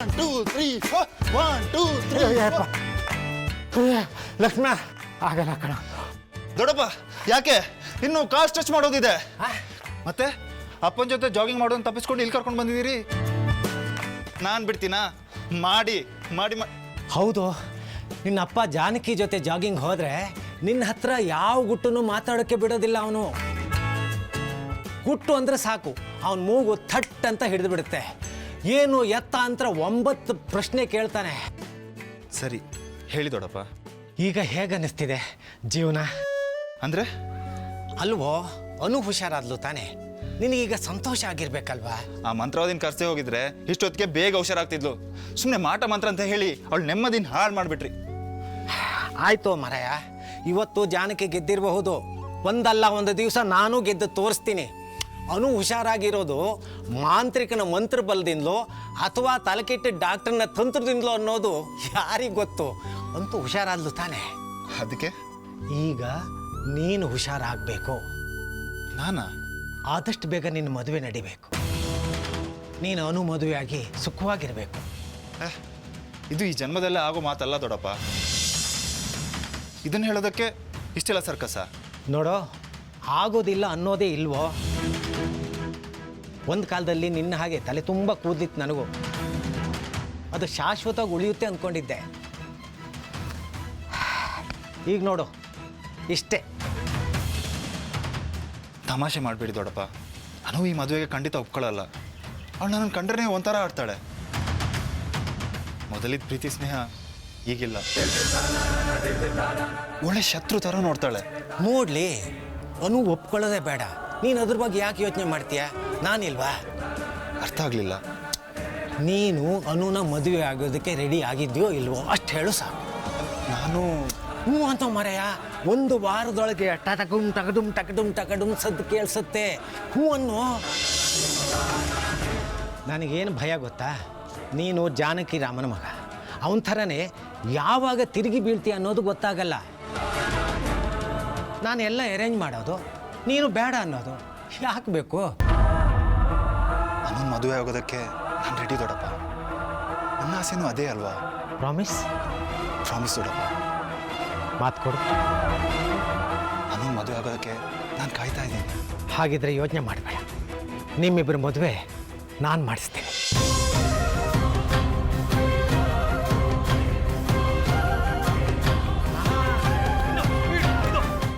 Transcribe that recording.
1 2 3 4 1 2 3 ಲಕ್ಷ್ಮಣ ಆಗಲ್ಲ ಕಣ. ದೊಡ್ಡಪ್ಪ ಯಾಕೆ ಇನ್ನು ಕಾಲ್ ಸ್ಟ್ರೆಚ್ ಮಾಡೋದಿದೆ. ಮತ್ತೆ ಅಪ್ಪನ ಜೊತೆ ಜಾಗಿಂಗ್ ಮಾಡೋದನ್ನ ತಪ್ಪಿಸ್ಕೊಂಡು ಇಲ್ಲಿ ಕರ್ಕೊಂಡು ಬಂದಿದ್ದೀರಿ. ನಾನು ಬಿಡ್ತೀನಾ? ಮಾಡಿ ಮಾಡಿ ಹೌದು, ನಿನ್ನ ಅಪ್ಪ ಜಾನಕಿ ಜೊತೆ ಜಾಗಿಂಗ್ ಹೋದ್ರೆ ನಿನ್ನ ಹತ್ರ ಯಾವ ಗುಟ್ಟನ್ನು ಮಾತಾಡೋಕ್ಕೆ ಬಿಡೋದಿಲ್ಲ ಅವನು. ಗುಟ್ಟು ಅಂದ್ರೆ ಸಾಕು, ಅವನ ಮೂಗು ಥಟ್ ಅಂತ ಹಿಡಿದು ಬಿಡುತ್ತೆ. ಏನು ಎತ್ತ ಅಂತ 9 ಪ್ರಶ್ನೆ ಕೇಳ್ತಾನೆ. ಸರಿ ಹೇಳಿ ದೊಡ್ಡಪ್ಪ. ಈಗ ಹೇಗನ್ನಿಸ್ತಿದೆ ಜೀವನ? ಅಂದ್ರೆ ಅಲ್ವೋ, ಅನು ಹುಷಾರಾದ್ಲು ತಾನೆ, ನಿನಗೀಗ ಸಂತೋಷ ಆಗಿರ್ಬೇಕಲ್ವಾ? ಆ ಮಂತ್ರವಾದಿನ ಕರ್ಸೆ ಹೋಗಿದ್ರೆ ಇಷ್ಟೊತ್ತಿಗೆ ಬೇಗ ಹುಷಾರಾಗ್ತಿದ್ಲು. ಸುಮ್ಮನೆ ಮಾಟ ಮಂತ್ರ ಅಂತ ಹೇಳಿ ಅವಳು ನೆಮ್ಮದಿನ ಹಾಳು ಮಾಡಿಬಿಟ್ರಿ. ಆಯ್ತು ಮರಯ, ಇವತ್ತು ಜಾನಕಿ ಗೆದ್ದಿರಬಹುದು. ಒಂದಲ್ಲ ಒಂದು ದಿವಸ ನಾನು ಗೆದ್ದು ತೋರಿಸ್ತೀನಿ. ಅನು ಹುಷಾರಾಗಿರೋದು ಮಾಂತ್ರಿಕನ ಮಂತ್ರ ಬಲದಿಂದಲೋ ಅಥವಾ ತಲೆಕೆಟ್ಟ ಡಾಕ್ಟರ್ನ ತಂತ್ರದಿಂದಲೋ ಅನ್ನೋದು ಯಾರಿಗೆ ಗೊತ್ತು. ಅಂತೂ ಹುಷಾರಾದ್ಲು ತಾನೆ. ಅದಕ್ಕೆ ಈಗ ನೀನು ಹುಷಾರಾಗಬೇಕು. ನಾನಾ? ಆದಷ್ಟು ಬೇಗ ನಿನ್ನ ಮದುವೆ ನಡಿಬೇಕು. ನೀನು ಅನು ಮದುವೆಯಾಗಿ ಸುಖವಾಗಿರಬೇಕು. ಇದು ಈ ಜನ್ಮದಲ್ಲೇ ಆಗೋ ಮಾತಲ್ಲ ದೊಡ್ಡಪ್ಪ. ಇದನ್ನು ಹೇಳೋದಕ್ಕೆ ಇಷ್ಟೆಲ್ಲ ಸರ್ಕಸ? ನೋಡೋ, ಆಗೋದಿಲ್ಲ ಅನ್ನೋದೇ ಇಲ್ವೋ. ಒಂದು ಕಾಲದಲ್ಲಿ ನಿನ್ನ ಹಾಗೆ ತಲೆ ತುಂಬ ಕೂದಲಿತ್ತು ನನಗೂ. ಅದು ಶಾಶ್ವತವಾಗಿ ಉಳಿಯುತ್ತೆ ಅಂದ್ಕೊಂಡಿದ್ದೆ. ಈಗ ನೋಡು, ಇಷ್ಟೇ. ತಮಾಷೆ ಮಾಡಬೇಡಿ ದೊಡ್ಡಪ್ಪ. ನಾನು ಈ ಮದುವೆಗೆ ಖಂಡಿತ ಒಪ್ಕೊಳ್ಳಲ್ಲ. ಅವಳು ನನ್ನನ್ನು ಕಂಡ್ರೆ ಒಂಥರ ಆಡ್ತಾಳೆ. ಮೊದಲಿದ್ದ ಪ್ರೀತಿ ಸ್ನೇಹ ಈಗಿಲ್ಲ. ಒಳ್ಳೆ ಶತ್ರು ಥರ ನೋಡ್ತಾಳೆ. ನೋಡಲಿ, ಅನು ಒಪ್ಕೊಳ್ಳೋದೇ ಬೇಡ. ನೀನು ಅದ್ರ ಬಗ್ಗೆ ಯಾಕೆ ಯೋಚನೆ ಮಾಡ್ತೀಯ? ನಾನಿಲ್ವಾ? ಅರ್ಥ ಆಗಲಿಲ್ಲ. ನೀನು ಅನುನ ಮದುವೆ ಆಗೋದಕ್ಕೆ ರೆಡಿ ಆಗಿದೆಯೋ ಇಲ್ವೋ ಅಷ್ಟು ಹೇಳು ಸಾಕು. ನಾನು ಹ್ಞೂ ಅಂತ ಮರೆಯ. 1 ವಾರದೊಳಗೆ ಟಕಡುಮ್ ಸದ್ದು ಕೇಳಿಸುತ್ತೆ. ಹ್ಞೂ ಅನ್ನೋ. ನನಗೇನು ಭಯ ಗೊತ್ತಾ? ನೀನು ಜಾನಕಿ ರಾಮನ ಮಗ. ಅವನ ಥರನೇ ಯಾವಾಗ ತಿರುಗಿ ಬೀಳ್ತೀಯ ಅನ್ನೋದು ಗೊತ್ತಾಗಲ್ಲ. ನಾನು ಎಲ್ಲ ಅರೇಂಜ್ ಮಾಡೋದು, ನೀನು ಬೇಡ ಅನ್ನೋದು ಯಾಕೆ ಬೇಕು? ನನ್ನ ಮದುವೆ ಆಗೋದಕ್ಕೆ ನಾನು ರೆಡಿ ದೊಡ್ಡಪ್ಪ. ನನ್ನ ಆಸೆನೂ ಅದೇ ಅಲ್ವಾ? ಪ್ರಾಮಿಸ್? ಪ್ರಾಮಿಸ್ ದೊಡ್ಡಪ್ಪ. ಮಾತು ಕೊಡು. ನನ್ನ ಮದುವೆ ಆಗೋದಕ್ಕೆ ನಾನು ಕಾಯ್ತಾ ಇದ್ದೀನಿ. ಹಾಗಿದ್ರೆ ಯೋಚನೆ ಮಾಡಬೇಡ. ನಿಮ್ಮಿಬ್ಬರ ಮದುವೆ ನಾನು ಮಾಡಿಸ್ತೀನಿ.